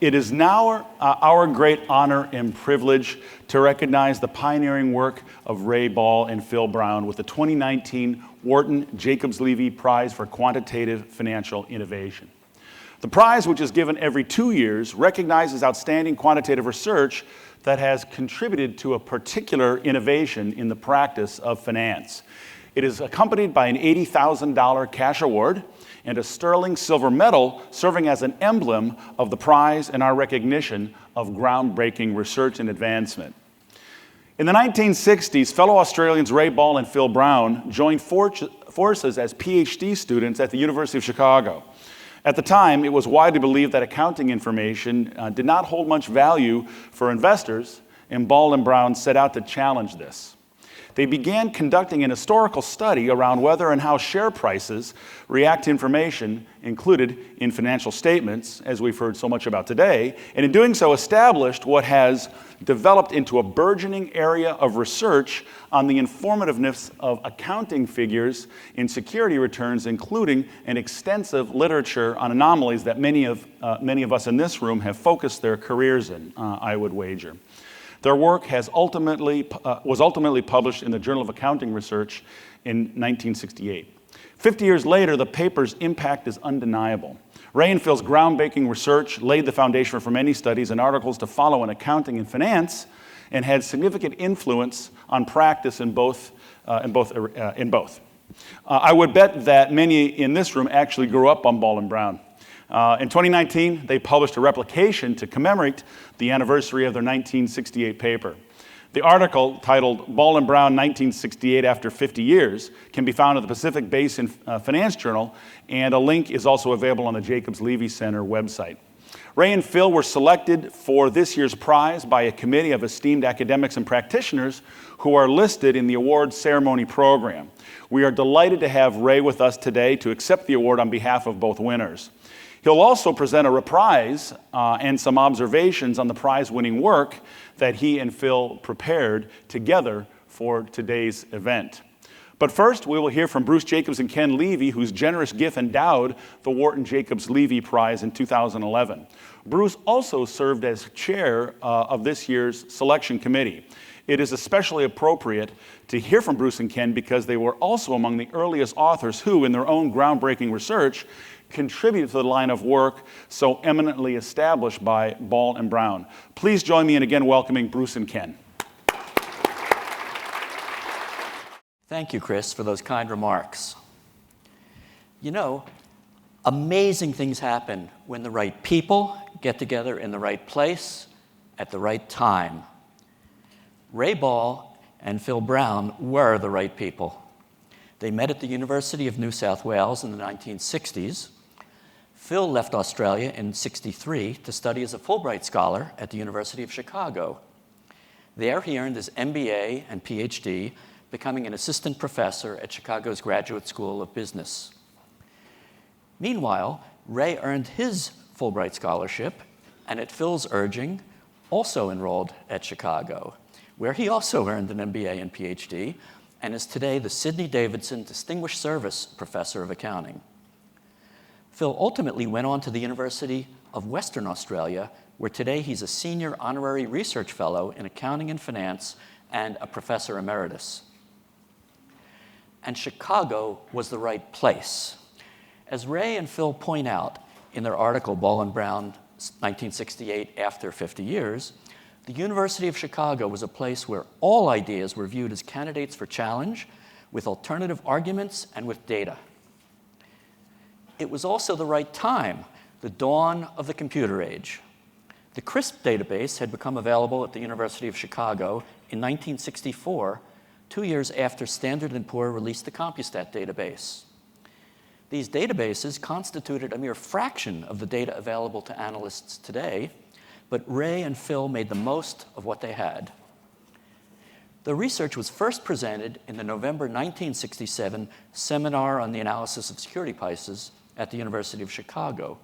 It is now our great honor and privilege to recognize the pioneering work of Ray Ball and Phil Brown with the 2019 Wharton-Jacobs Levy Prize for Quantitative Financial Innovation. The prize, which is given every 2 years, recognizes outstanding quantitative research that has contributed to a particular innovation in the practice of finance. It is accompanied by an $80,000 cash award and a sterling silver medal serving as an emblem of the prize and our recognition of groundbreaking research and advancement. In the 1960s, fellow Australians Ray Ball and Phil Brown joined forces as PhD students at the University of Chicago. At the time, it was widely believed that accounting information did not hold much value for investors, and Ball and Brown set out to challenge this. They began conducting an historical study around whether and how share prices react to information included in financial statements, as we've heard so much about today, and in doing so established what has developed into a burgeoning area of research on the informativeness of accounting figures in security returns, including an extensive literature on anomalies that many of us in this room have focused their careers in, I would wager. Their work was ultimately published in the Journal of Accounting Research in 1968. 50 years later, the paper's impact is undeniable. Ray and Phil's groundbreaking research laid the foundation for many studies and articles to follow in accounting and finance, and had significant influence on practice in both. I would bet that many in this room actually grew up on Ball and Brown. In 2019, they published a replication to commemorate the anniversary of their 1968 paper. The article, titled Ball and Brown 1968 After 50 Years, can be found at the Pacific Basin Finance Journal, and a link is also available on the Jacobs Levy Center website. Ray and Phil were selected for this year's prize by a committee of esteemed academics and practitioners who are listed in the award ceremony program. We are delighted to have Ray with us today to accept the award on behalf of both winners. He'll also present a reprise and some observations on the prize-winning work that he and Phil prepared together for today's event. But first, we will hear from Bruce Jacobs and Ken Levy, whose generous gift endowed the Wharton-Jacobs Levy Prize in 2011. Bruce also served as chair of this year's selection committee. It is especially appropriate to hear from Bruce and Ken because they were also among the earliest authors who, in their own groundbreaking research, contributed to the line of work so eminently established by Ball and Brown. Please join me in again welcoming Bruce and Ken. Thank you, Chris, for those kind remarks. You know, amazing things happen when the right people get together in the right place at the right time. Ray Ball and Phil Brown were the right people. They met at the University of New South Wales in the 1960s. Phil left Australia in '63 to study as a Fulbright Scholar at the University of Chicago. There he earned his MBA and PhD, becoming an assistant professor at Chicago's Graduate School of Business. Meanwhile, Ray earned his Fulbright Scholarship, and at Phil's urging, also enrolled at Chicago, where he also earned an MBA and PhD, and is today the Sidney Davidson Distinguished Service Professor of Accounting. Phil ultimately went on to the University of Western Australia, where today he's a senior honorary research fellow in accounting and finance and a professor emeritus. And Chicago was the right place. As Ray and Phil point out in their article, Ball and Brown, 1968 After 50 Years, the University of Chicago was a place where all ideas were viewed as candidates for challenge, with alternative arguments and with data. It was also the right time, the dawn of the computer age. The CRISP database had become available at the University of Chicago in 1964, 2 years after Standard & Poor released the CompuStat database. These databases constituted a mere fraction of the data available to analysts today, but Ray and Phil made the most of what they had. The research was first presented in the November 1967 Seminar on the Analysis of Security Prices at the University of Chicago.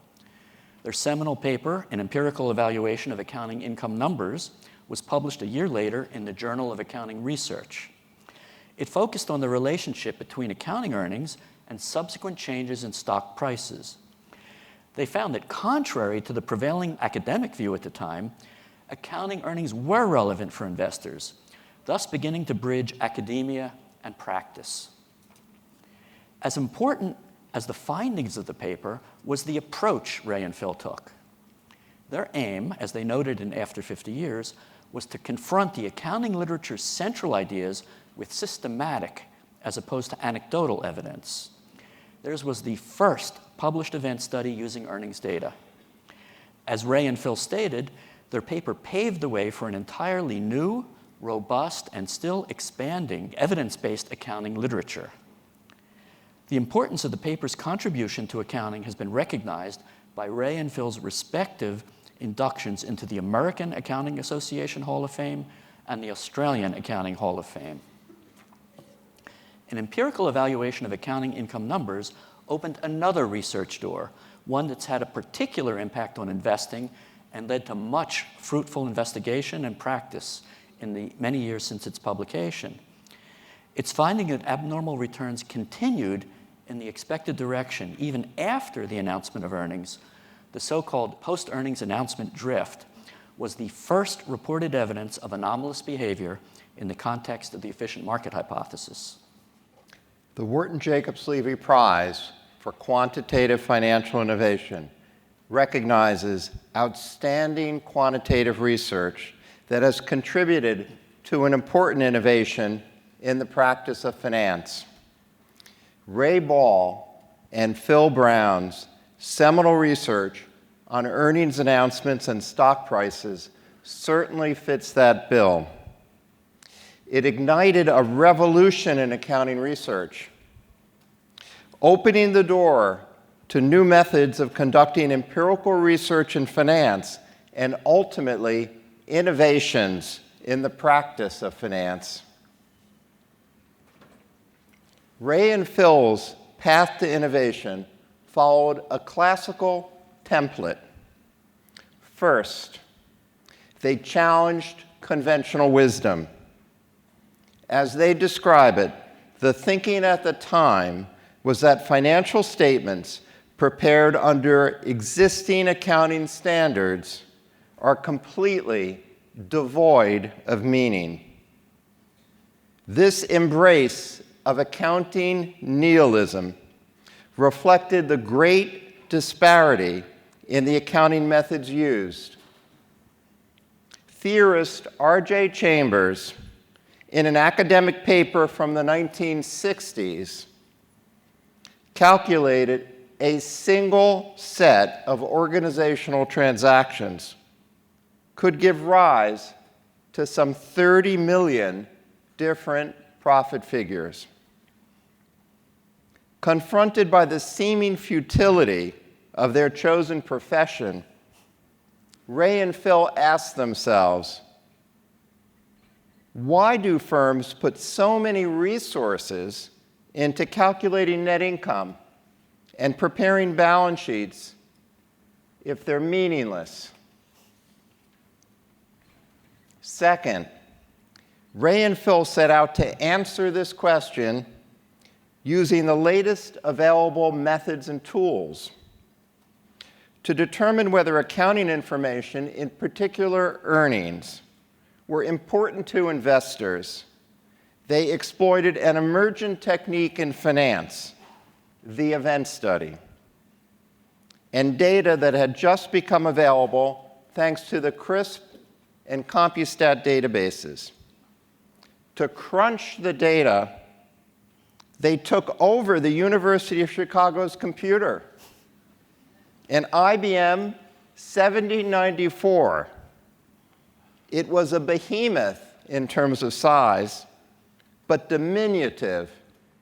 Their seminal paper, An Empirical Evaluation of Accounting Income Numbers, was published a year later in the Journal of Accounting Research. It focused on the relationship between accounting earnings and subsequent changes in stock prices. They found that contrary to the prevailing academic view at the time, accounting earnings were relevant for investors, thus beginning to bridge academia and practice. As important as the findings of the paper was the approach Ray and Phil took. Their aim, as they noted in After 50 Years, was to confront the accounting literature's central ideas with systematic as opposed to anecdotal evidence. Theirs was the first published event study using earnings data. As Ray and Phil stated, their paper paved the way for an entirely new, robust, and still expanding evidence-based accounting literature. The importance of the paper's contribution to accounting has been recognized by Ray and Phil's respective inductions into the American Accounting Association Hall of Fame and the Australian Accounting Hall of Fame. An empirical evaluation of accounting income numbers opened another research door, one that's had a particular impact on investing and led to much fruitful investigation and practice in the many years since its publication. Its finding that abnormal returns continued in the expected direction even after the announcement of earnings, the so-called post-earnings announcement drift, was the first reported evidence of anomalous behavior in the context of the efficient market hypothesis. The Wharton-Jacobs Levy Prize for Quantitative Financial Innovation recognizes outstanding quantitative research that has contributed to an important innovation in the practice of finance. Ray Ball and Phil Brown's seminal research on earnings announcements and stock prices certainly fits that bill. It ignited a revolution in accounting research, opening the door to new methods of conducting empirical research in finance and ultimately innovations in the practice of finance. Ray and Phil's path to innovation followed a classical template. First, they challenged conventional wisdom. As they describe it, the thinking at the time was that financial statements prepared under existing accounting standards are completely devoid of meaning. This embrace of accounting nihilism reflected the great disparity in the accounting methods used. Theorist R.J. Chambers, in an academic paper from the 1960s, calculated a single set of organizational transactions could give rise to some 30 million different profit figures. Confronted by the seeming futility of their chosen profession, Ray and Phil asked themselves, why do firms put so many resources into calculating net income and preparing balance sheets if they're meaningless? Second, Ray and Phil set out to answer this question using the latest available methods and tools. To determine whether accounting information, in particular earnings, were important to investors, they exploited an emergent technique in finance, the event study, and data that had just become available thanks to the CRISP and CompuStat databases. To crunch the data, they took over the University of Chicago's computer, an IBM 7094. It was a behemoth in terms of size, but diminutive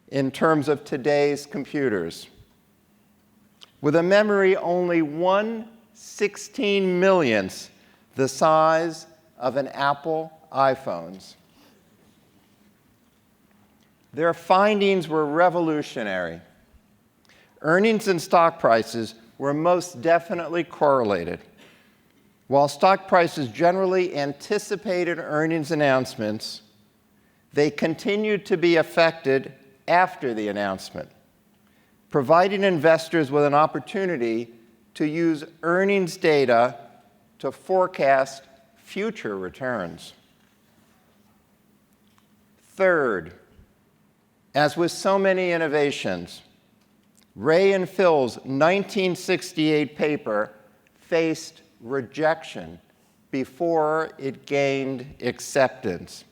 in terms of today's computers. With a memory only 1/16 the size of an Apple iPhone's. Their findings were revolutionary. Earnings and stock prices were most definitely correlated. While stock prices generally anticipated earnings announcements, they continued to be affected after the announcement, providing investors with an opportunity to use earnings data to forecast future returns. Third, as with so many innovations, Ray and Phil's 1968 paper faced rejection before it gained acceptance.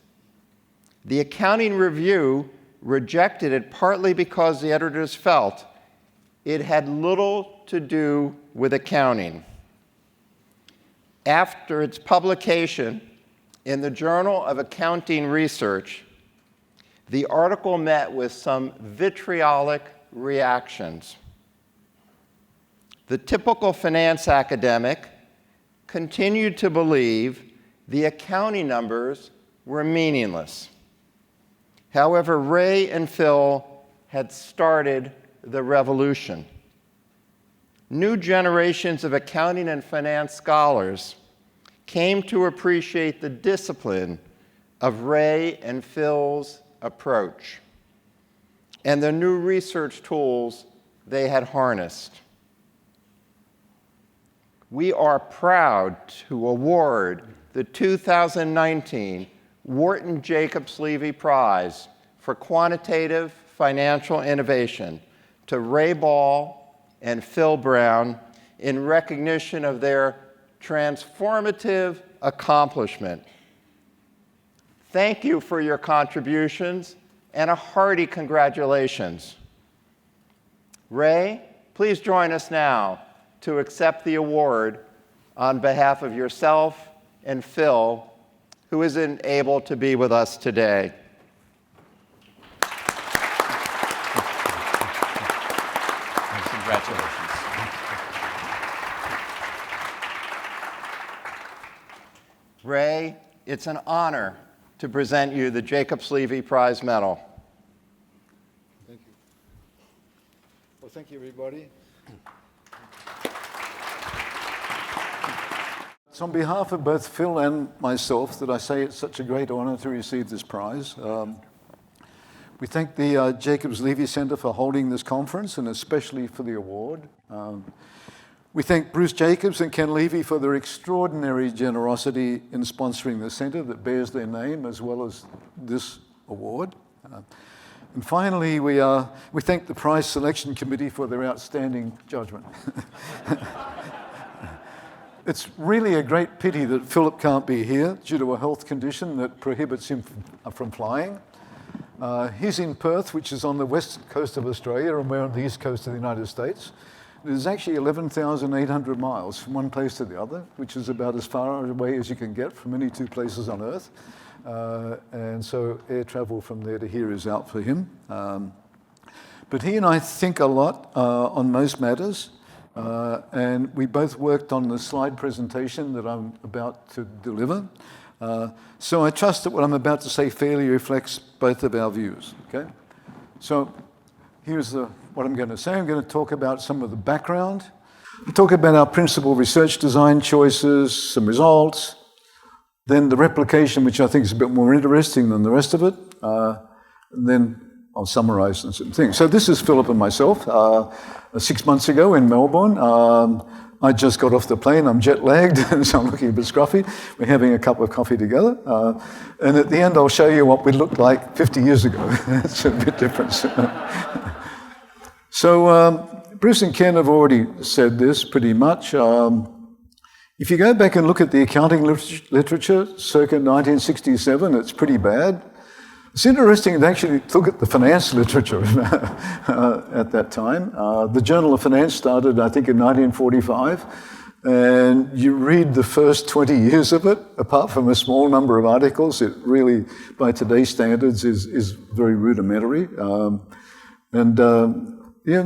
The Accounting Review rejected it partly because the editors felt it had little to do with accounting. After its publication in the Journal of Accounting Research, the article met with some vitriolic reactions. The typical finance academic continued to believe the accounting numbers were meaningless. However, Ray and Phil had started the revolution. New generations of accounting and finance scholars came to appreciate the discipline of Ray and Phil's approach and the new research tools they had harnessed. We are proud to award the 2019 Wharton-Jacobs Levy Prize for Quantitative Financial Innovation to Ray Ball and Phil Brown in recognition of their transformative accomplishment. Thank you for your contributions and a hearty congratulations. Ray, please join us now to accept the award on behalf of yourself and Phil, who isn't able to be with us today. Congratulations. Ray, it's an honor to present you the Jacobs Levy Prize Medal. Thank you. Well, thank you, everybody. It's on behalf of both Phil and myself that I say it's such a great honor to receive this prize. We thank the Jacobs Levy Center for holding this conference and especially for the award. We thank Bruce Jacobs and Ken Levy for their extraordinary generosity in sponsoring the center that bears their name as well as this award. And finally, we thank the prize selection committee for their outstanding judgment. It's really a great pity that Philip can't be here due to a health condition that prohibits him from flying. He's in Perth, which is on the west coast of Australia, and we're on the east coast of the United States. There's actually 11,800 miles from one place to the other, which is about as far away as you can get from any two places on Earth. And so air travel from there to here is out for him. But he and I think a lot on most matters. And we both worked on the slide presentation that I'm about to deliver. So I trust that what I'm about to say fairly reflects both of our views, okay? So here's what I'm going to say. I'm going to talk about some of the background. I'll talk about our principal research design choices, some results, then the replication, which I think is a bit more interesting than the rest of it, and then I'll summarize some things. So this is Philip and myself. 6 months ago in Melbourne, I just got off the plane. I'm jet lagged, so I'm looking a bit scruffy. We're having a cup of coffee together. And at the end, I'll show you what we looked like 50 years ago. It's a bit different. So Bruce and Ken have already said this pretty much. If you go back and look at the accounting literature circa 1967, it's pretty bad. It's interesting to actually look at the finance literature at that time. The Journal of Finance started, I think, in 1945, and you read the first 20 years of it, apart from a small number of articles, it really, by today's standards, is very rudimentary. In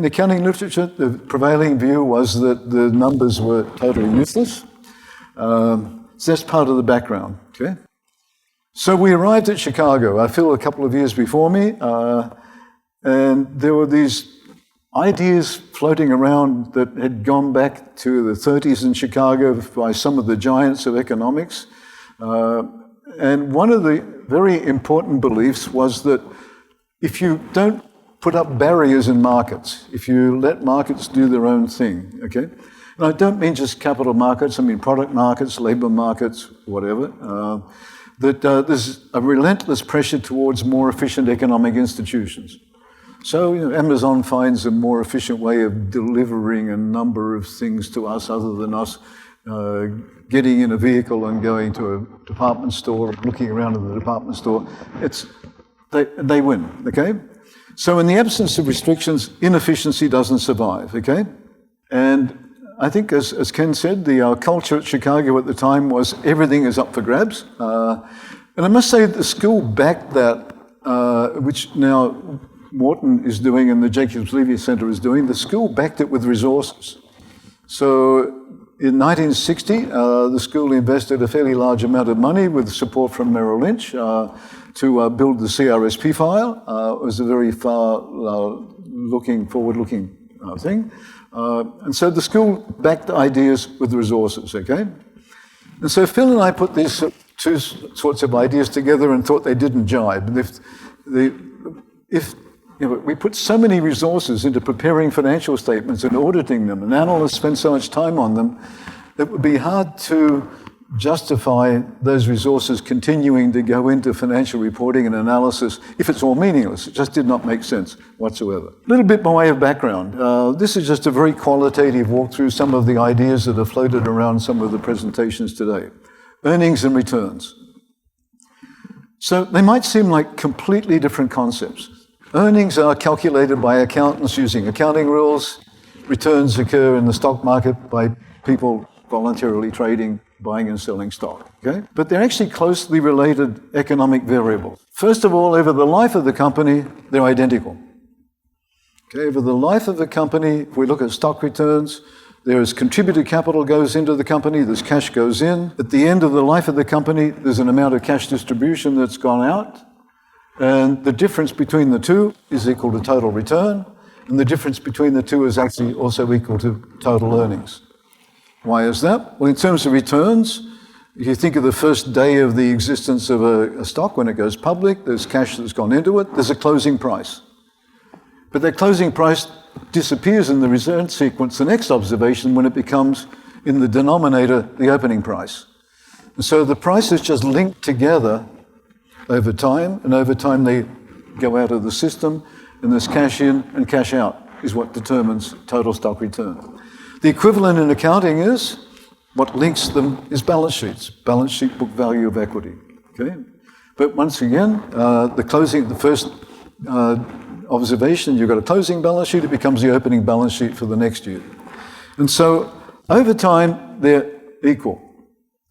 the accounting literature, the prevailing view was that the numbers were totally useless. So that's part of the background, okay? So we arrived at Chicago, I feel a couple of years before me, and there were these ideas floating around that had gone back to the 30s in Chicago by some of the giants of economics. And one of the very important beliefs was that if you don't put up barriers in markets, if you let markets do their own thing, okay, And I don't mean just capital markets, I mean product markets, labor markets, whatever, that there's a relentless pressure towards more efficient economic institutions. So Amazon finds a more efficient way of delivering a number of things to us other than us getting in a vehicle and going to a department store, looking around in the department store. They win, okay? So in the absence of restrictions, inefficiency doesn't survive, okay? And I think, as Ken said, the culture at Chicago at the time was everything is up for grabs. And I must say the school backed that, which now Wharton is doing and the Jacobs Levy Center is doing. The school backed it with resources. So in 1960, the school invested a fairly large amount of money with support from Merrill Lynch to build the CRSP file. It was a very forward-looking thing. And so the school backed ideas with resources, okay? And so Phil and I put these two sorts of ideas together and thought they didn't jibe. And we put so many resources into preparing financial statements and auditing them, and analysts spend so much time on them, it would be hard to justify those resources continuing to go into financial reporting and analysis if it's all meaningless. It just did not make sense whatsoever. A little bit by way of background. This is just a very qualitative walk through some of the ideas that are floated around some of the presentations today. Earnings and returns. So they might seem like completely different concepts. Earnings are calculated by accountants using accounting rules. Returns occur in the stock market by people voluntarily trading, buying and selling stock, okay? But they're actually closely related economic variables. First of all, over the life of the company, they're identical. Okay, over the life of the company, if we look at stock returns, there is contributed capital goes into the company, there's cash goes in. At the end of the life of the company, there's an amount of cash distribution that's gone out. And the difference between the two is equal to total return, and the difference between the two is actually also equal to total earnings. Why is that? Well, in terms of returns, if you think of the first day of the existence of a stock when it goes public, there's cash that's gone into it, there's a closing price. But that closing price disappears in the return sequence, the next observation, when it becomes, in the denominator, the opening price. And so the prices just link together over time, and over time they go out of the system, and there's cash in and cash out is what determines total stock return. The equivalent in accounting is, what links them is balance sheets, balance sheet book value of equity, okay? But once again, the first observation, you've got a closing balance sheet, it becomes the opening balance sheet for the next year. And so, over time, they're equal,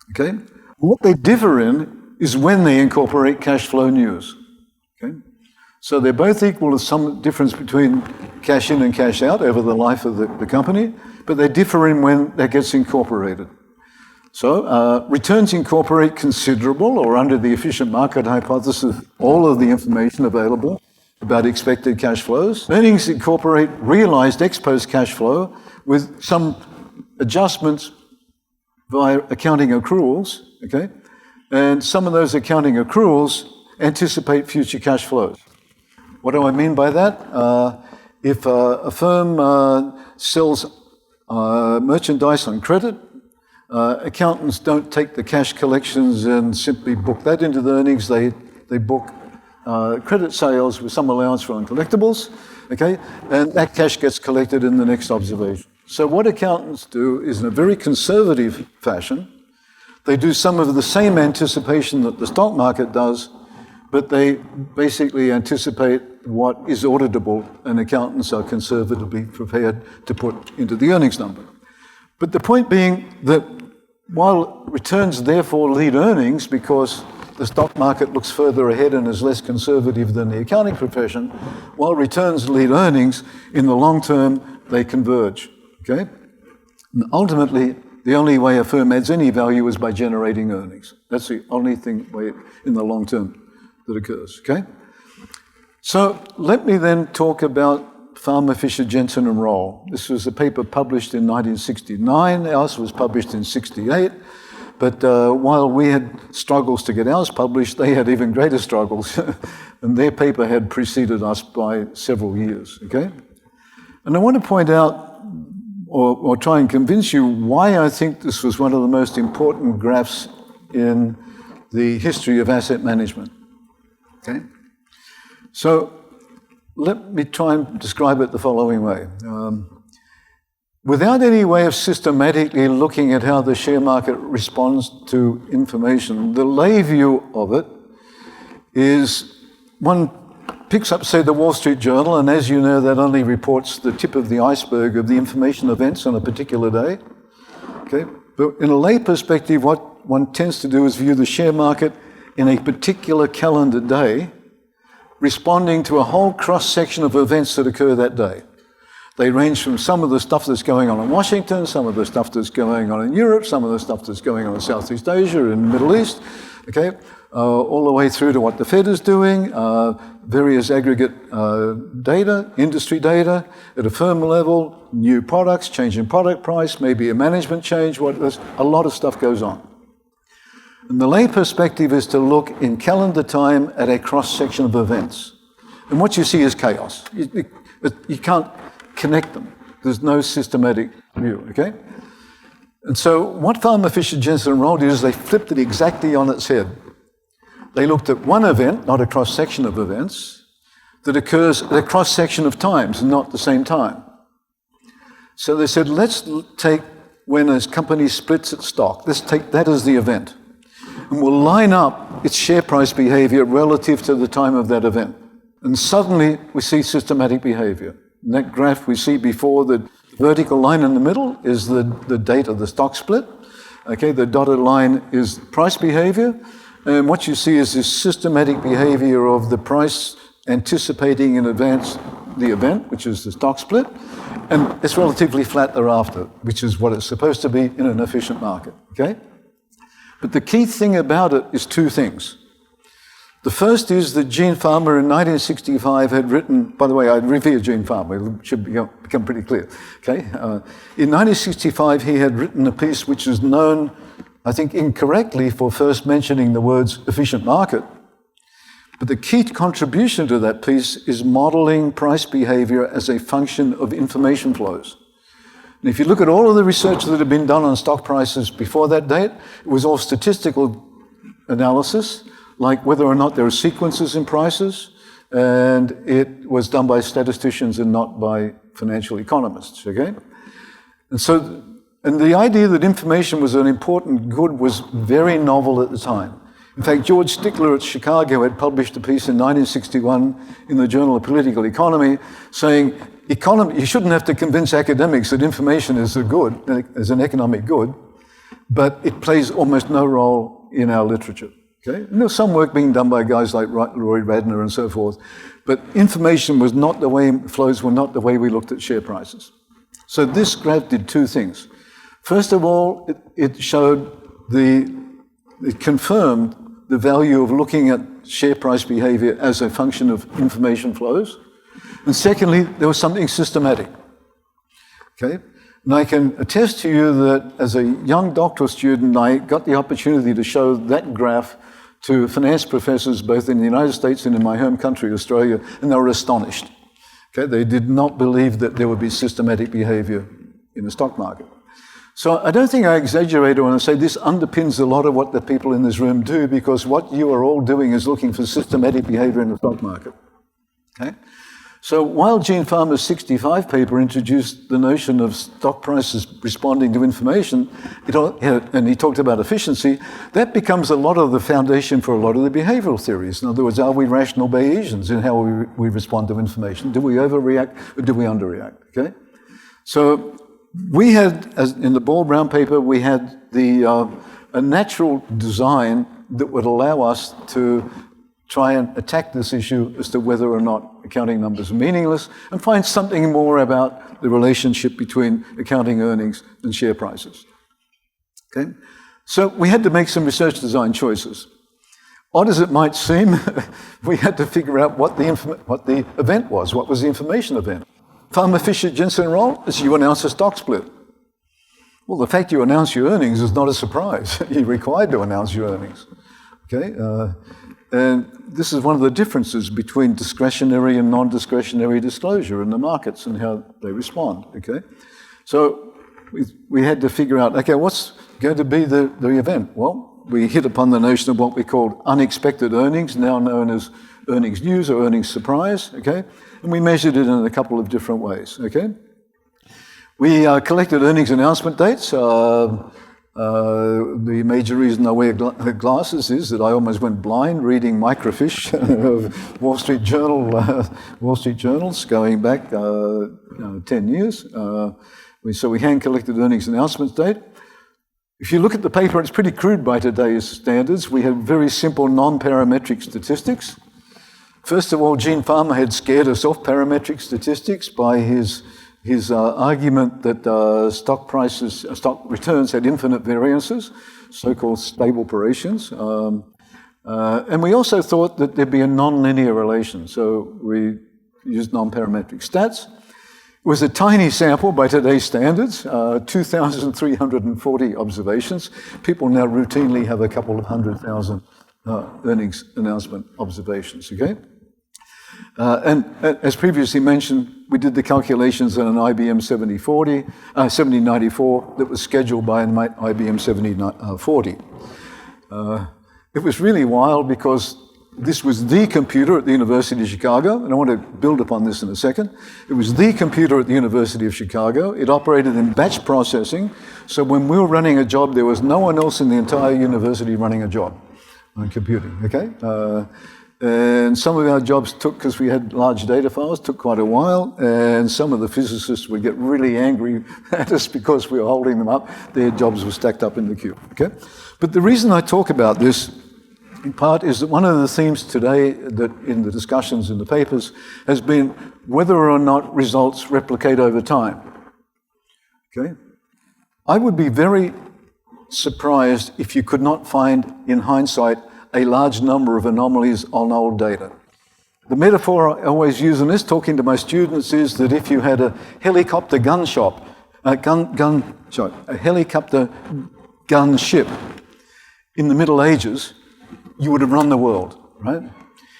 okay? What they differ in is when they incorporate cash flow news, okay? So they're both equal to some difference between cash in and cash out over the life of the company, but they differ in when that gets incorporated. So returns incorporate considerable, or under the efficient market hypothesis, all of the information available about expected cash flows. Earnings incorporate realized ex-post cash flow with some adjustments via accounting accruals, okay? And some of those accounting accruals anticipate future cash flows. What do I mean by that? If a firm sells merchandise on credit, accountants don't take the cash collections and simply book that into the earnings. They book credit sales with some allowance for uncollectibles, okay? And that cash gets collected in the next observation. So what accountants do is, in a very conservative fashion, they do some of the same anticipation that the stock market does, but they basically anticipate what is auditable, and accountants are conservatively prepared to put into the earnings number. But the point being that while returns therefore lead earnings because the stock market looks further ahead and is less conservative than the accounting profession, while returns lead earnings, in the long term, they converge, okay? And ultimately, the only way a firm adds any value is by generating earnings. That's the only way in the long term that occurs, okay? So let me then talk about Farmer, Fisher, Jensen and Roll. This was a paper published in 1969. Ours was published in 68. But while we had struggles to get ours published, they had even greater struggles. And their paper had preceded us by several years, okay? And I want to point out or try and convince you why I think this was one of the most important graphs in the history of asset management. Okay? So let me try and describe it the following way. Without any way of systematically looking at how the share market responds to information, the lay view of it is one picks up, say, the Wall Street Journal, and as you know, that only reports the tip of the iceberg of the information events on a particular day. Okay? But in a lay perspective, what one tends to do is view the share market in a particular calendar day, responding to a whole cross-section of events that occur that day. They range from some of the stuff that's going on in Washington, some of the stuff that's going on in Europe, some of the stuff that's going on in Southeast Asia and the Middle East, okay, all the way through to what the Fed is doing, various aggregate data, industry data at a firm level, new products, change in product price, maybe a management change, a lot of stuff goes on. And the lay perspective is to look in calendar time at a cross-section of events. And what you see is chaos. You can't connect them. There's no systematic view, okay? And so what Farmer, Fisher, Jensen, and Roll did is they flipped it exactly on its head. They looked at one event, not a cross-section of events, that occurs at a cross-section of times and not the same time. So they said, let's take when a company splits its stock. Let's take that as the event. And we'll line up its share price behavior relative to the time of that event. And suddenly we see systematic behavior. In that graph we see before, the vertical line in the middle is the date of the stock split. Okay, the dotted line is price behavior. And what you see is this systematic behavior of the price anticipating in advance the event, which is the stock split. And it's relatively flat thereafter, which is what it's supposed to be in an efficient market. Okay? But the key thing about it is two things. The first is that Gene Farmer in 1965 had written, by the way, I revere Gene Farmer, it should become pretty clear, okay? In 1965, he had written a piece which is known, I think incorrectly, for first mentioning the words efficient market. But the key contribution to that piece is modeling price behavior as a function of information flows. And if you look at all of the research that had been done on stock prices before that date, it was all statistical analysis, like whether or not there are sequences in prices, and it was done by statisticians and not by financial economists, okay? And the idea that information was an important good was very novel at the time. In fact, George Stickler at Chicago had published a piece in 1961 in the Journal of Political Economy saying, you shouldn't have to convince academics that information is a good, as an economic good, but it plays almost no role in our literature. Okay? And there's some work being done by guys like Roy Radner and so forth, but information was not the way, flows were not the way we looked at share prices. So this graph did two things. First of all, it confirmed the value of looking at share price behavior as a function of information flows. And secondly, there was something systematic. Okay? And I can attest to you that as a young doctoral student, I got the opportunity to show that graph to finance professors both in the United States and in my home country, Australia, and they were astonished. Okay? They did not believe that there would be systematic behavior in the stock market. So I don't think I exaggerate when I say this underpins a lot of what the people in this room do, because what you are all doing is looking for systematic behavior in the stock market. Okay? So while Gene Farmer's 65 paper introduced the notion of stock prices responding to information, and he talked about efficiency, that becomes a lot of the foundation for a lot of the behavioral theories. In other words, are we rational Bayesians in how we respond to information? Do we overreact or do we underreact? Okay? So we had, as in the Ball-Brown paper, we had a natural design that would allow us to try and attack this issue as to whether or not accounting numbers are meaningless and find something more about the relationship between accounting earnings and share prices. Okay? So we had to make some research design choices. Odd as it might seem, we had to figure out what the event was. What was the information event? Farmer, Fisher, Jensen, Roll is you announce a stock split. Well, the fact you announce your earnings is not a surprise. You're required to announce your earnings. Okay? And this is one of the differences between discretionary and non-discretionary disclosure in the markets and how they respond, okay? So we had to figure out, okay, what's going to be the event? Well, we hit upon the notion of what we called unexpected earnings, now known as earnings news or earnings surprise, okay? And we measured it in a couple of different ways, okay? We collected earnings announcement dates. The major reason I wear glasses is that I almost went blind reading microfiche of Wall Street Journals going back 10 years. So we hand-collected earnings announcement date. If you look at the paper, it's pretty crude by today's standards. We have very simple non-parametric statistics. First of all, Gene Farmer had scared us off parametric statistics by his argument that stock returns had infinite variances, so-called stable Paretians. And we also thought that there'd be a non-linear relation, so we used non-parametric stats. It was a tiny sample by today's standards, 2,340 observations. People now routinely have a couple of 100,000 earnings announcement observations, okay? And as previously mentioned, we did the calculations on an IBM 7094 that was scheduled by an IBM 7040. It was really wild because this was the computer at the University of Chicago, and I want to build upon this in a second. It was the computer at the University of Chicago. It operated in batch processing, so when we were running a job, there was no one else in the entire university running a job on computing, okay? And some of our jobs took, because we had large data files, took quite a while, and some of the physicists would get really angry at us because we were holding them up. Their jobs were stacked up in the queue, okay? But the reason I talk about this, in part, is that one of the themes today that in the discussions in the papers has been whether or not results replicate over time, okay? I would be very surprised if you could not find, in hindsight, a large number of anomalies on old data. The metaphor I always use in this, talking to my students, is that if you had a helicopter gun ship, in the Middle Ages, you would have run the world, right?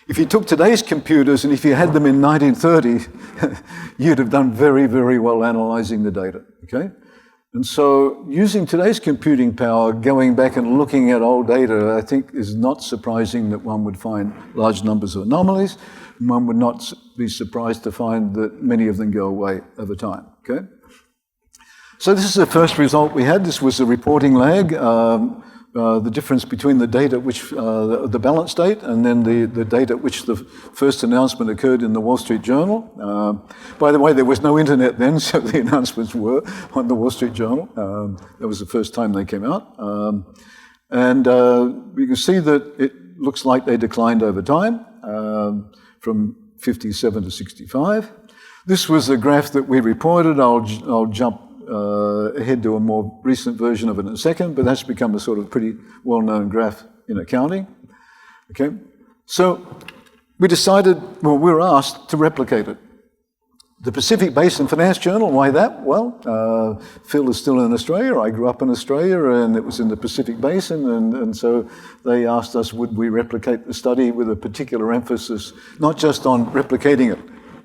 If you took today's computers and if you had them in 1930, you'd have done very, very well analyzing the data, okay? And so using today's computing power, going back and looking at old data, I think is not surprising that one would find large numbers of anomalies. One would not be surprised to find that many of them go away over time, okay? So this is the first result we had. This was the reporting lag, the difference between the date at which, the balance date, and then the date at which the first announcement occurred in the Wall Street Journal. By the way, there was no internet then, so the announcements were on the Wall Street Journal. That was the first time they came out. And you can see that it looks like they declined over time, from 57 to 65. This was a graph that we reported. I'll jump ahead to a more recent version of it in a second, but that's become a sort of pretty well-known graph in accounting. Okay, so we decided, well, we were asked to replicate it. The Pacific Basin Finance Journal, why that? Well, Phil is still in Australia. I grew up in Australia, and it was in the Pacific Basin, and so they asked us, would we replicate the study with a particular emphasis, not just on replicating it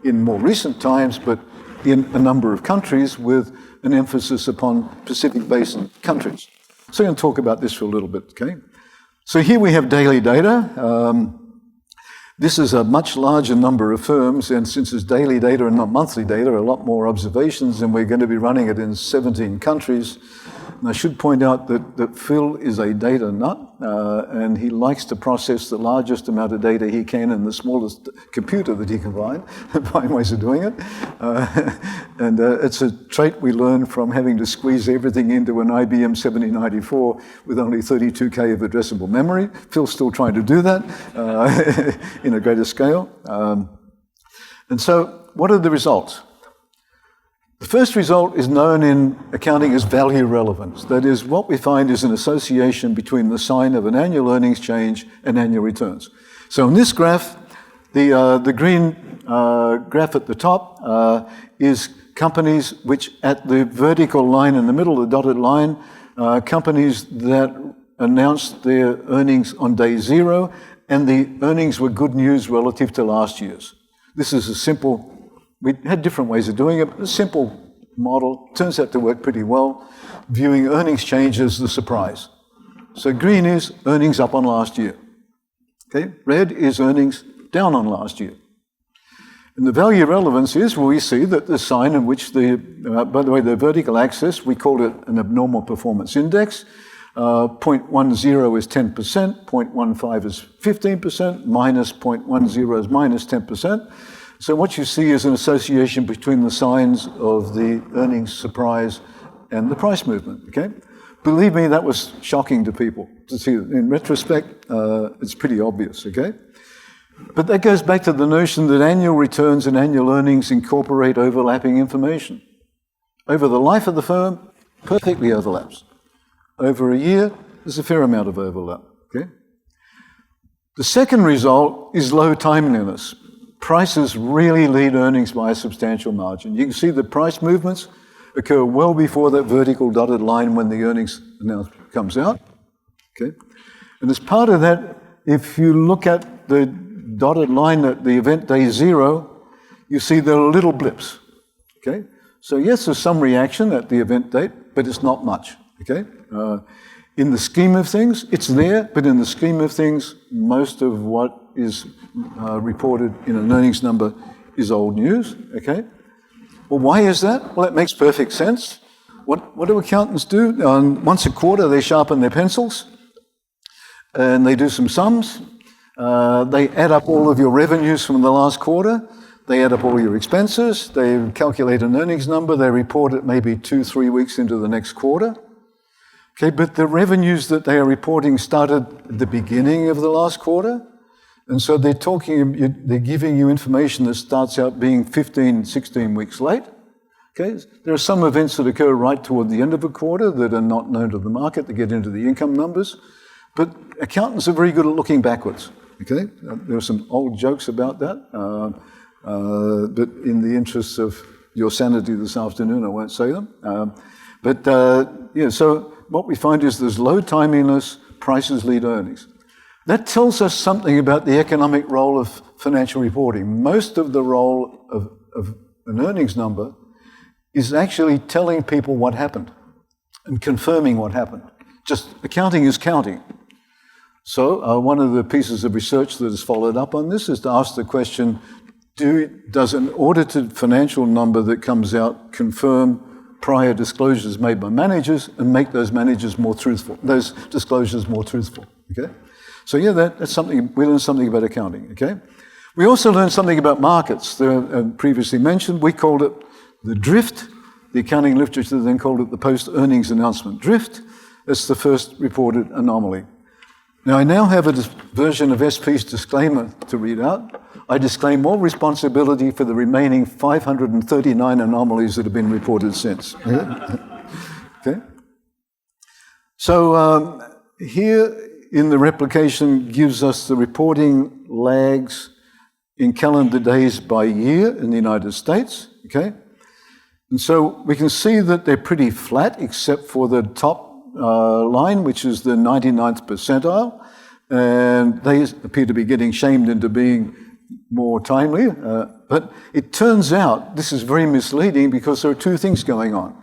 in more recent times, but in a number of countries with an emphasis upon Pacific Basin countries. So I'm going to talk about this for a little bit, okay? So here we have daily data. This is a much larger number of firms, and since it's daily data and not monthly data, a lot more observations, and we're going to be running it in 17 countries. And I should point out that Phil is a data nut, and he likes to process the largest amount of data he can in the smallest computer that he can find ways of doing it. And it's a trait we learned from having to squeeze everything into an IBM 7094 with only 32K of addressable memory. Phil's still trying to do that in a greater scale. And so what are the results? The first result is known in accounting as value relevance. That is, what we find is an association between the sign of an annual earnings change and annual returns. So in this graph, the green graph at the top is companies which at the vertical line in the middle, the dotted line, companies that announced their earnings on day zero, and the earnings were good news relative to last year's. This is a simple, we had different ways of doing it, but a simple model. Turns out to work pretty well, viewing earnings change as the surprise. So green is earnings up on last year. Okay, red is earnings down on last year. And the value relevance is where we see that the sign in which by the way, the vertical axis, we call it an abnormal performance index. 0.10 is 10%, 0.15 is 15%, minus 0.10 is minus 10%. So what you see is an association between the signs of the earnings surprise and the price movement, okay? Believe me, that was shocking to people to see. In retrospect, it's pretty obvious, okay? But that goes back to the notion that annual returns and annual earnings incorporate overlapping information. Over the life of the firm, perfectly overlaps. Over a year, there's a fair amount of overlap, okay? The second result is low timeliness. Prices really lead earnings by a substantial margin. You can see the price movements occur well before that vertical dotted line when the earnings announcement comes out, okay? And as part of that, if you look at the dotted line at the event day 0, you see there are little blips, okay? So yes, there's some reaction at the event date, but it's not much, okay? In the scheme of things, it's there, but in the scheme of things, most of what is reported in an earnings number is old news, okay? Well, why is that? Well, it makes perfect sense. What do accountants do? Once a quarter, they sharpen their pencils, and they do some sums. They add up all of your revenues from the last quarter. They add up all your expenses. They calculate an earnings number. They report it maybe 2-3 weeks into the next quarter. Okay, but the revenues that they are reporting started at the beginning of the last quarter. And so they're giving you information that starts out being 15, 16 weeks late. Okay, there are some events that occur right toward the end of a quarter that are not known to the market to get into the income numbers. But accountants are very good at looking backwards. Okay, there are some old jokes about that. But in the interests of your sanity this afternoon, I won't say them. So what we find is there's low timeliness, prices lead earnings. That tells us something about the economic role of financial reporting. Most of the role of an earnings number is actually telling people what happened and confirming what happened. Just accounting is counting. So one of the pieces of research that has followed up on this is to ask the question, does an audited financial number that comes out confirm prior disclosures made by managers and make those managers more truthful, those disclosures more truthful, okay? So yeah, that's something, we learned something about accounting, okay? We also learned something about markets. Previously mentioned, we called it the drift. The accounting literature then called it the post-earnings announcement drift. That's the first reported anomaly. Now, I now have a version of SP's disclaimer to read out. I disclaim all responsibility for the remaining 539 anomalies that have been reported since. Okay? So here in the replication gives us the reporting lags in calendar days by year in the United States, okay? And so we can see that they're pretty flat except for the top line, which is the 99th percentile, and they appear to be getting shamed into being more timely. But it turns out this is very misleading because there are two things going on.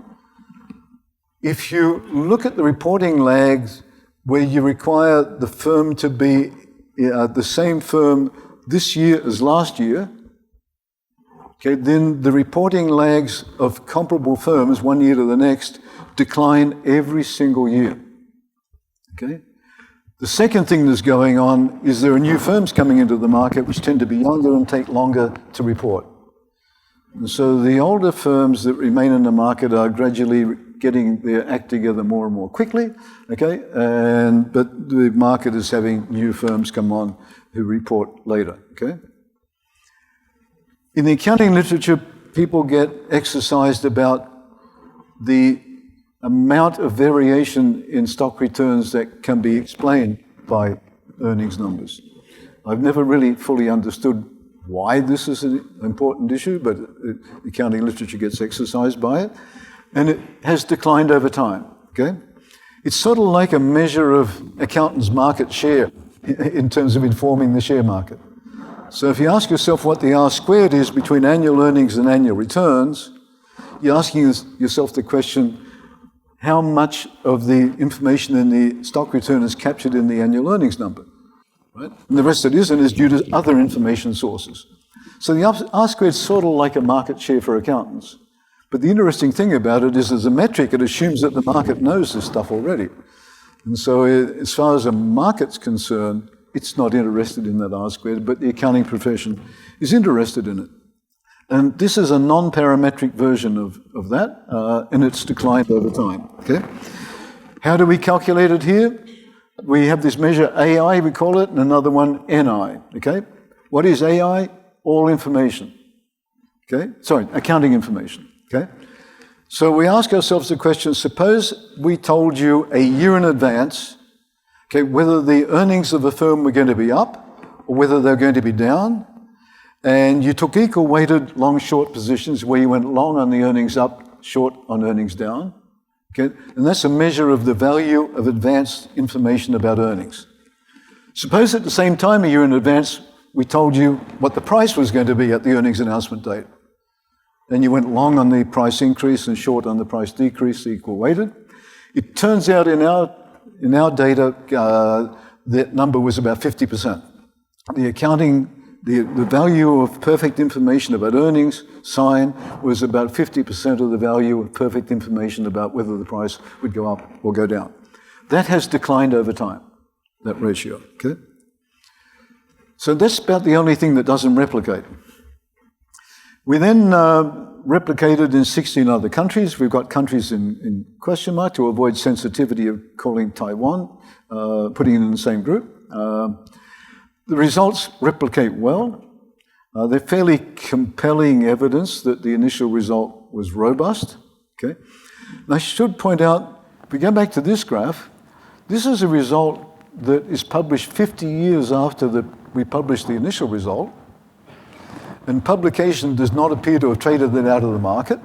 If you look at the reporting lags where you require the firm to be the same firm this year as last year, okay, then the reporting lags of comparable firms one year to the next decline every single year, okay? The second thing that's going on is there are new firms coming into the market which tend to be younger and take longer to report. And so the older firms that remain in the market are gradually getting their act together more and more quickly, okay? But the market is having new firms come on who report later, okay? In the accounting literature, people get exercised about the amount of variation in stock returns that can be explained by earnings numbers. I've never really fully understood why this is an important issue, but accounting literature gets exercised by it, and it has declined over time, okay? It's sort of like a measure of accountants' market share in terms of informing the share market. So if you ask yourself what the R squared is between annual earnings and annual returns, you're asking yourself the question, how much of the information in the stock return is captured in the annual earnings number, right? And the rest that isn't is due to other information sources. So the R-squared is sort of like a market share for accountants. But the interesting thing about it is, as a metric, it assumes that the market knows this stuff already. And so as far as a market's concerned, it's not interested in that R-squared, but the accounting profession is interested in it. And this is a non-parametric version of that, and it's declined over time, okay? How do we calculate it here? We have this measure AI, we call it, and another one NI, okay? What is AI? All information, okay? Sorry, accounting information, okay? So we ask ourselves the question, suppose we told you a year in advance, okay, whether the earnings of the firm were going to be up or whether they're going to be down, and you took equal weighted long-short positions where you went long on the earnings up, short on earnings down, okay? And that's a measure of the value of advanced information about earnings. Suppose at the same time a year in advance, we told you what the price was going to be at the earnings announcement date. And you went long on the price increase and short on the price decrease, equal weighted. It turns out in our data, that number was about 50%. The value of perfect information about earnings, sign, was about 50% of the value of perfect information about whether the price would go up or go down. That has declined over time, that ratio, okay? So that's about the only thing that doesn't replicate. We then replicated in 16 other countries. We've got countries in question mark to avoid sensitivity of calling Taiwan, putting it in the same group. The results replicate well. They're fairly compelling evidence that the initial result was robust. Okay? And I should point out, if we go back to this graph, this is a result that is published 50 years after we published the initial result, and publication does not appear to have traded it out of the market,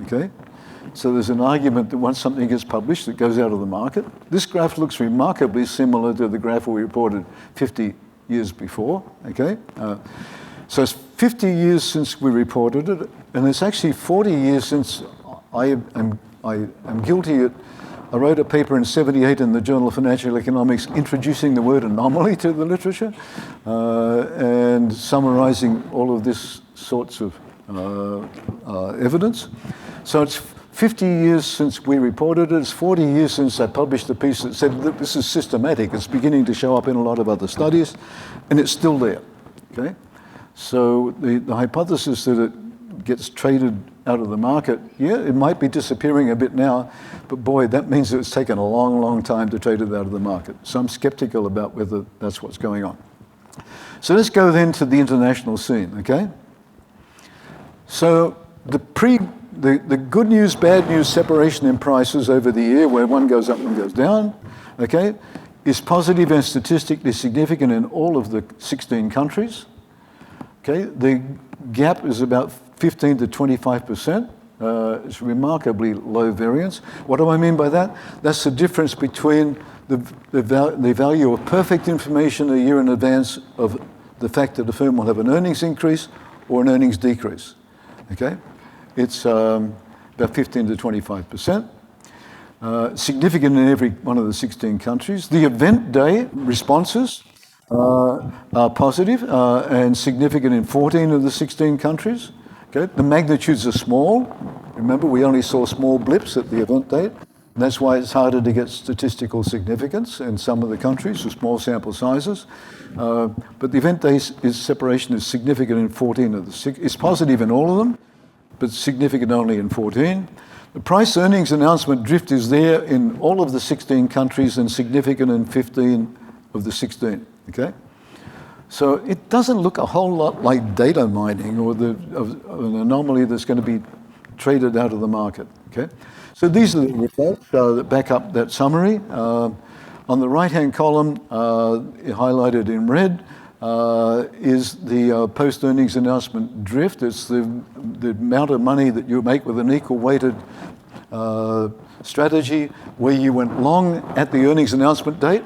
okay? So there's an argument that once something gets published, it goes out of the market. This graph looks remarkably similar to the graph we reported 50 years before, okay? So it's 50 years since we reported it, and it's actually 40 years since I am guilty at. I wrote a paper in '78 in the Journal of Financial Economics introducing the word anomaly to the literature and summarizing all of this sorts of evidence. So it's 50 years since we reported it. It's 40 years since I published a piece that said that this is systematic. It's beginning to show up in a lot of other studies, and it's still there, okay? So the hypothesis that it gets traded out of the market, yeah, it might be disappearing a bit now, but boy, that means it's taken a long, long time to trade it out of the market. So I'm skeptical about whether that's what's going on. So let's go then to the international scene, okay? So the good news, bad news separation in prices over the year, where one goes up and goes down, okay, is positive and statistically significant in all of the 16 countries. Okay, the gap is about 15 to 25%. It's remarkably low variance. What do I mean by that? That's the difference between the value of perfect information a year in advance of the fact that the firm will have an earnings increase or an earnings decrease. Okay, it's about 15 to 25%. Significant in every one of the 16 countries. The event day responses are positive and significant in 14 of the 16 countries. Okay? The magnitudes are small. Remember, we only saw small blips at the event date. And that's why it's harder to get statistical significance in some of the countries with small sample sizes. But the event day separation is significant in 14 of the 16. It's positive in all of them, but significant only in 14. The price earnings announcement drift is there in all of the 16 countries and significant in 15 of the 16. Okay, so it doesn't look a whole lot like data mining or an anomaly that's going to be traded out of the market. Okay, so these are the results that back up that summary. On the right-hand column, highlighted in red, is the post-earnings announcement drift. It's the amount of money that you make with an equal weighted strategy where you went long at the earnings announcement date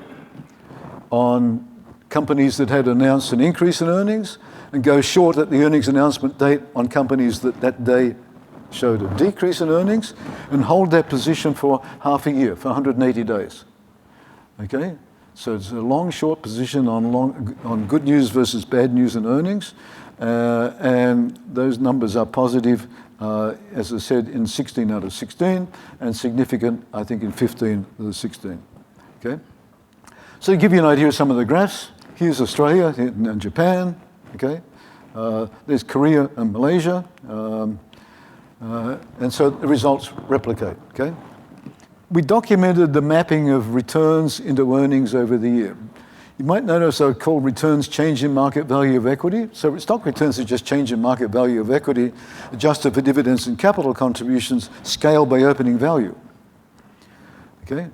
on companies that had announced an increase in earnings and go short at the earnings announcement date on companies that day showed a decrease in earnings and hold that position for half a year, for 180 days. Okay? So it's a long-short position on good news versus bad news in earnings. And those numbers are positive, as I said, in 16 out of 16, and significant, I think, in 15 of the 16. Okay? So to give you an idea of some of the graphs, here's Australia and Japan. Okay? There's Korea and Malaysia. And so the results replicate. Okay? We documented the mapping of returns into earnings over the year. You might notice they're called returns change in market value of equity. So stock returns are just change in market value of equity, adjusted for dividends and capital contributions, scaled by opening value. Okay?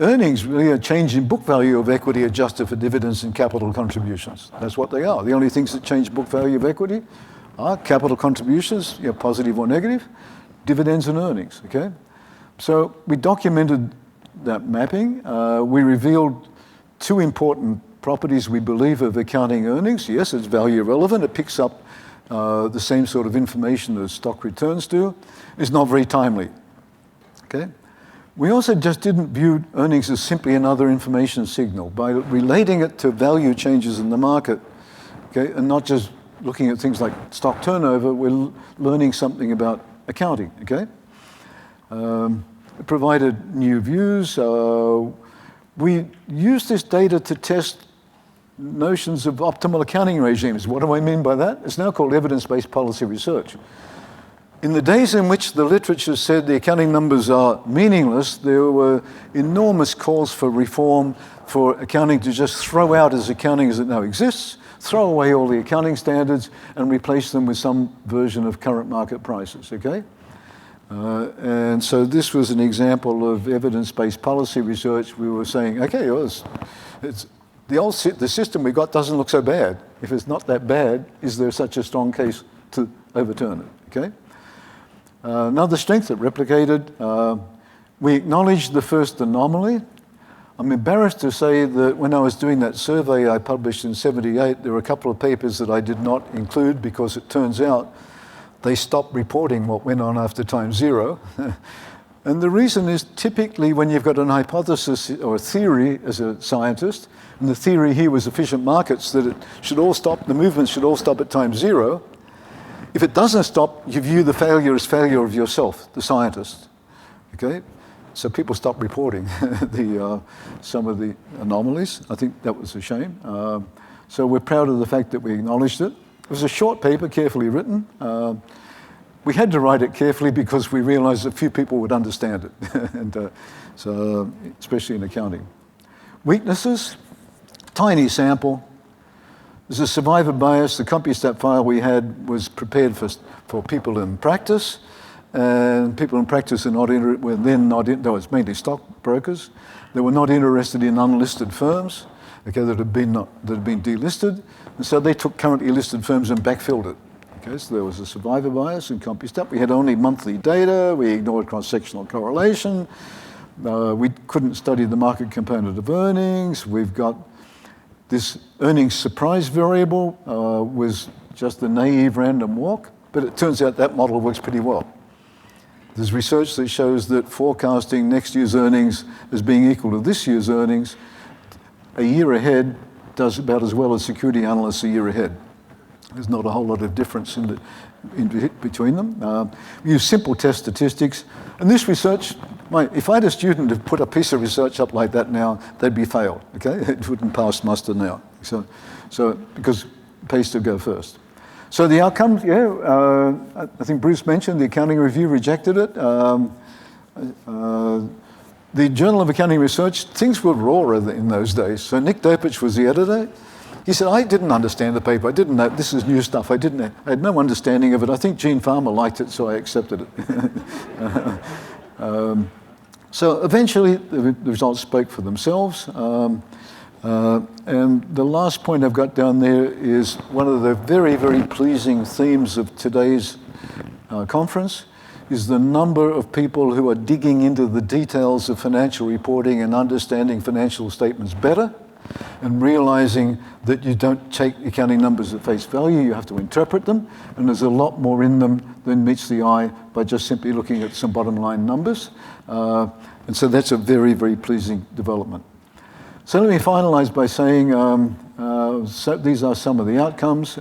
Earnings really are change in book value of equity, adjusted for dividends and capital contributions. That's what they are. The only things that change book value of equity are capital contributions, positive or negative, dividends and earnings. Okay? So we documented that mapping. We revealed two important properties we believe of accounting earnings. Yes, it's value relevant. It picks up the same sort of information as stock returns do. It's not very timely. Okay? We also just didn't view earnings as simply another information signal. By relating it to value changes in the market, okay, and not just looking at things like stock turnover, we're learning something about accounting. Okay? It provided new views. We used this data to test notions of optimal accounting regimes. What do I mean by that? It's now called evidence-based policy research. In the days in which the literature said the accounting numbers are meaningless, there were enormous calls for reform, for accounting to just throw out as accounting as it now exists, throw away all the accounting standards, and replace them with some version of current market prices. Okay? And so this was an example of evidence-based policy research. We were saying, okay, well, the system we got doesn't look so bad. If it's not that bad, is there such a strong case to overturn it? Okay. Another strength that replicated, we acknowledged the first anomaly. I'm embarrassed to say that when I was doing that survey I published in '78, there were a couple of papers that I did not include because it turns out they stopped reporting what went on after time zero. And the reason is typically when you've got an hypothesis or a theory as a scientist, and the theory here was efficient markets, that it should all stop, the movements should all stop at time zero. If it doesn't stop, you view the failure as failure of yourself, the scientist. Okay? So people stopped reporting some of the anomalies. I think that was a shame. So we're proud of the fact that we acknowledged it. It was a short paper, carefully written. We had to write it carefully because we realized that few people would understand it, and so especially in accounting. Weaknesses, tiny sample. There's a survivor bias. The CompuStat file we had was prepared for people in practice, and people in practice were then not in, though it's mainly stockbrokers. They were not interested in unlisted firms, okay, that had been delisted. And so they took currently listed firms and backfilled it. Okay, so there was a survivor bias in CompuStat. We had only monthly data. We ignored cross-sectional correlation. We couldn't study the market component of earnings. We've got this earnings surprise variable was just a naive random walk, but it turns out that model works pretty well. There's research that shows that forecasting next year's earnings as being equal to this year's earnings a year ahead does about as well as security analysts a year ahead. There's not a whole lot of difference in between them. We use simple test statistics. And this research, if I had a student who put a piece of research up like that now, they'd be failed, okay? It wouldn't pass muster now. So because it pays to go first. So the outcomes, I think Bruce mentioned the accounting review rejected it. The Journal of Accounting Research, things were raw in those days. So Nick Dopich was the editor. He said, I didn't understand the paper. I didn't know, this is new stuff. I had no understanding of it. I think Gene Farmer liked it, so I accepted it. So eventually, the results spoke for themselves. And the last point I've got down there is one of the very, very pleasing themes of today's conference is the number of people who are digging into the details of financial reporting and understanding financial statements better. and realizing that you don't take accounting numbers at face value, you have to interpret them, and there's a lot more in them than meets the eye by just simply looking at some bottom line numbers. And so that's a very, very pleasing development. So let me finalize by saying so these are some of the outcomes.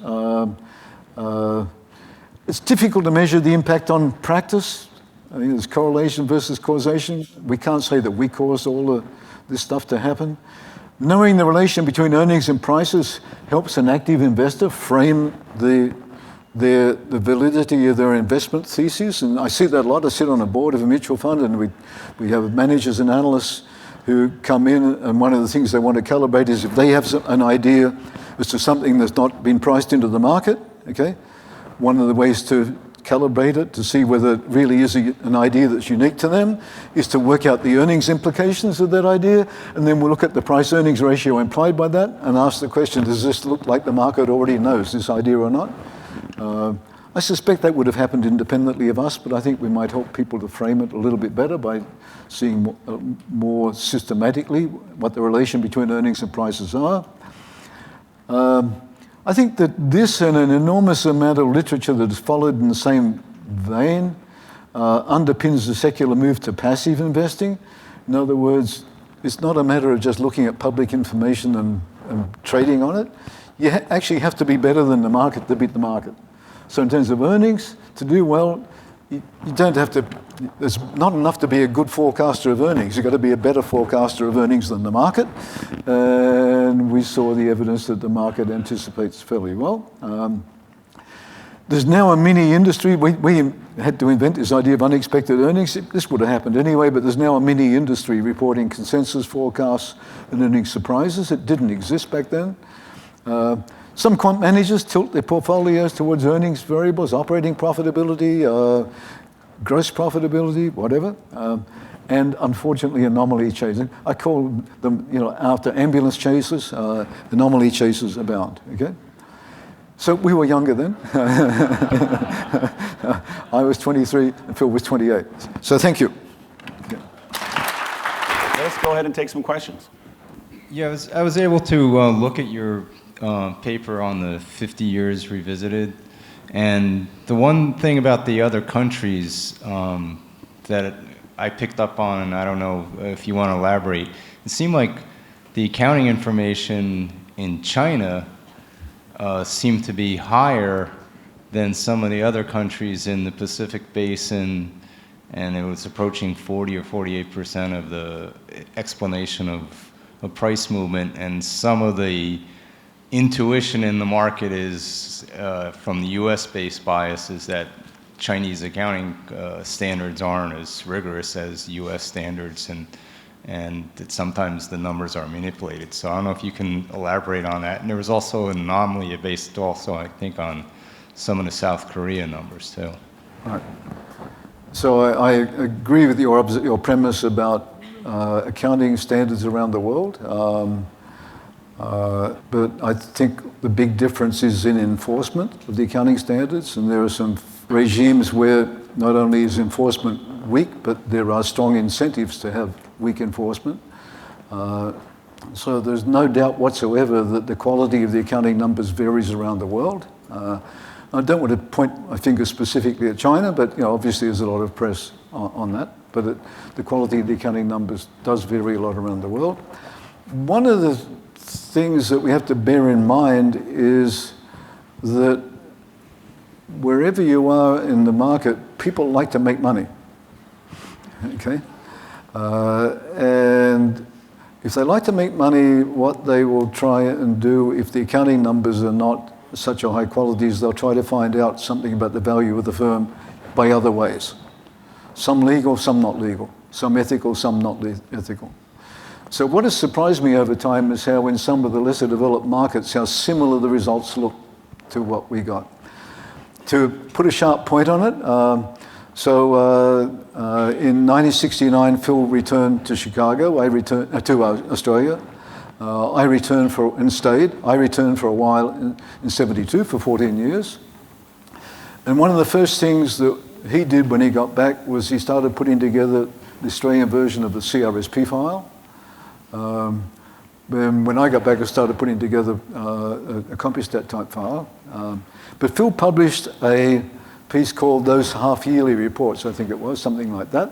It's difficult to measure the impact on practice. I mean, there's correlation versus causation. We can't say that we caused all of this stuff to happen. Knowing the relation between earnings and prices helps an active investor frame the validity of their investment thesis. And I see that a lot. I sit on a board of a mutual fund, and we have managers and analysts who come in, and one of the things they want to calibrate is if they have an idea as to something that's not been priced into the market, okay? One of the ways to calibrate it to see whether it really is an idea that's unique to them is to work out the earnings implications of that idea, and then we'll look at the price-earnings ratio implied by that and ask the question, does this look like the market already knows this idea or not? I suspect that would have happened independently of us, but I think we might help people to frame it a little bit better by seeing more systematically what the relation between earnings and prices are. I think that this and an enormous amount of literature that has followed in the same vein underpins the secular move to passive investing. In other words, it's not a matter of just looking at public information and trading on it. You actually have to be better than the market to beat the market. So in terms of earnings, to do well, you don't have to, it's not enough to be a good forecaster of earnings. You've got to be a better forecaster of earnings than the market. And we saw the evidence that the market anticipates fairly well. There's now a mini industry. We had to invent this idea of unexpected earnings. This would have happened anyway, but there's now a mini industry reporting consensus forecasts and earnings surprises. It didn't exist back then. Some quant managers tilt their portfolios towards earnings variables, operating profitability, gross profitability, whatever. And unfortunately, anomaly chasing. I call them, after ambulance chasers, anomaly chasers abound, okay? So we were younger then. I was 23 and Phil was 28. So thank you. Yeah. Let's go ahead and take some questions. Yeah, I was able to look at your paper on the 50 years revisited, and the one thing about the other countries that I picked up on, and I don't know if you want to elaborate, it seemed like the accounting information in China seemed to be higher than some of the other countries in the Pacific Basin, and it was approaching 40 or 48% of the explanation of price movement, and some of the intuition in the market is from the US-based bias is that Chinese accounting standards aren't as rigorous as US standards, and that sometimes the numbers are manipulated. So I don't know if you can elaborate on that. And there was also an anomaly based also, I think, on some of the South Korea numbers too. Right. So I agree with your premise about accounting standards around the world. But I think the big difference is in enforcement of the accounting standards, and there are some regimes where not only is enforcement weak, but there are strong incentives to have weak enforcement. So there's no doubt whatsoever that the quality of the accounting numbers varies around the world. I don't want to point my finger specifically at China, but obviously there's a lot of press on that. But the quality of the accounting numbers does vary a lot around the world. One of the things that we have to bear in mind is that wherever you are in the market, people like to make money, okay? And if they like to make money, what they will try and do, if the accounting numbers are not such a high quality, is they'll try to find out something about the value of the firm by other ways. Some legal, some not legal. Some ethical, some not ethical. So what has surprised me over time is how in some of the lesser developed markets, how similar the results look to what we got. To put a sharp point on it, in 1969, Phil returned to Chicago. I returned to Australia. I returned and stayed. I returned for a while in 72 for 14 years. And one of the first things that he did when he got back was he started putting together the Australian version of the CRSP file. When I got back, I started putting together a CompuStat type file. But Phil published a piece called Those Half-Yearly Reports, I think it was, something like that,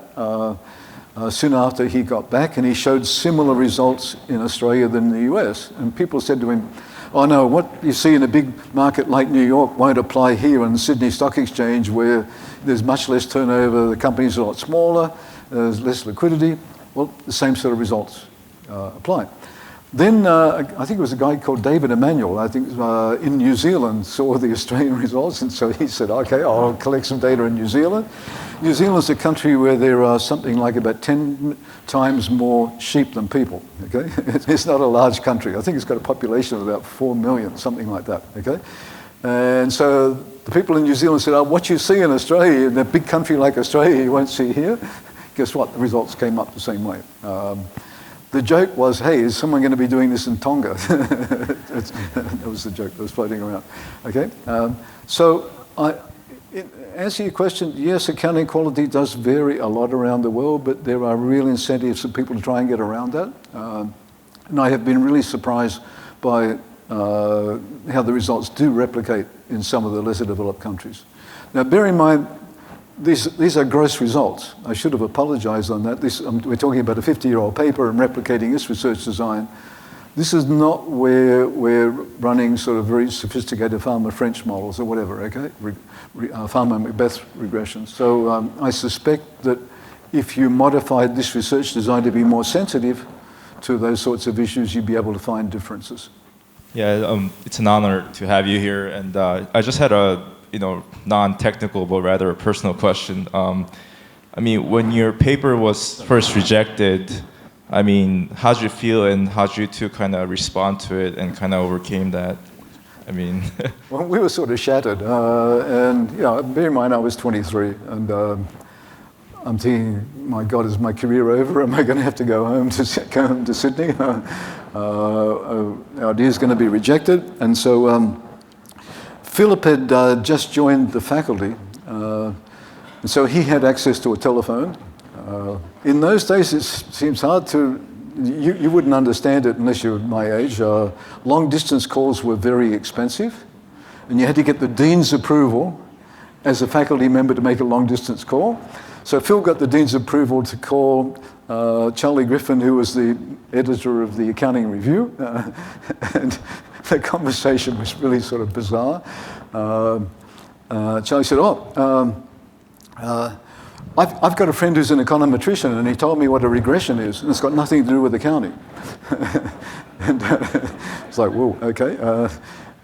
soon after he got back, and he showed similar results in Australia than in the US. And people said to him, oh no, what you see in a big market like New York won't apply here in the Sydney Stock Exchange, where there's much less turnover, the companies are a lot smaller, there's less liquidity. Well, the same sort of results apply. Then I think it was a guy called David Emanuel, I think in New Zealand, saw the Australian results, and so he said, okay, I'll collect some data in New Zealand. New Zealand's a country where there are something like about 10 times more sheep than people, okay? It's not a large country. I think it's got a population of about 4 million, something like that, okay? And so the people in New Zealand said, oh, what you see in Australia, in a big country like Australia, you won't see here. Guess what? The results came up the same way. The joke was, hey, is someone going to be doing this in Tonga? That was the joke that was floating around. Okay, answer your question, yes, accounting quality does vary a lot around the world, but there are real incentives for people to try and get around that. And I have been really surprised by how the results do replicate in some of the lesser developed countries. Now, bear in mind, these are gross results. I should have apologized on that. We're talking about a 50-year-old paper and replicating this research design. This is not where we're running sort of very sophisticated Farmer-French models or whatever, okay? Farmer-Macbeth regressions. So I suspect that if you modified this research design to be more sensitive to those sorts of issues, you'd be able to find differences. Yeah, it's an honor to have you here. And I just had a non-technical, but rather a personal question. I mean, when your paper was first rejected, I mean, how did you feel and how did you two kind of respond to it and kind of overcame that? I mean... Well, we were sort of shattered. And, bear in mind, I was 23. And I'm thinking, my God, is my career over? Am I going to have to go home to Sydney? Our idea's going to be rejected. And so... Philip had just joined the faculty, and so he had access to a telephone. In those days, it seems hard to, you wouldn't understand it unless you were my age. Long distance calls were very expensive, and you had to get the dean's approval as a faculty member to make a long distance call. So Phil got the dean's approval to call Charlie Griffin, who was the editor of the Accounting Review, and the conversation was really sort of bizarre. Charlie said, I've got a friend who's an econometrician, and he told me what a regression is, and it's got nothing to do with accounting. And it's like, whoa, okay.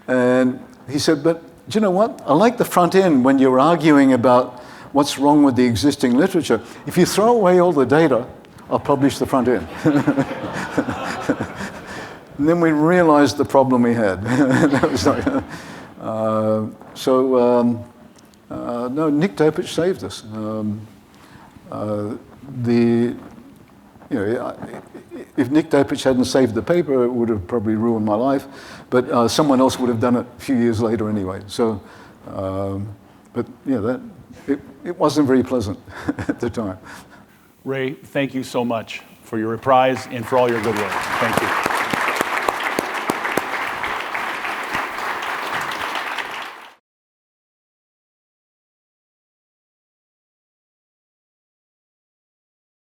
And he said, but do you know what? I like the front end when you're arguing about what's wrong with the existing literature. If you throw away all the data, I'll publish the front end. And then we realized the problem we had. That was like, no, Nick Topich saved us. If Nick Topich hadn't saved the paper, it would have probably ruined my life. But someone else would have done it a few years later anyway. So, it wasn't very pleasant at the time. Ray, thank you so much for your reprise and for all your good work. Thank you.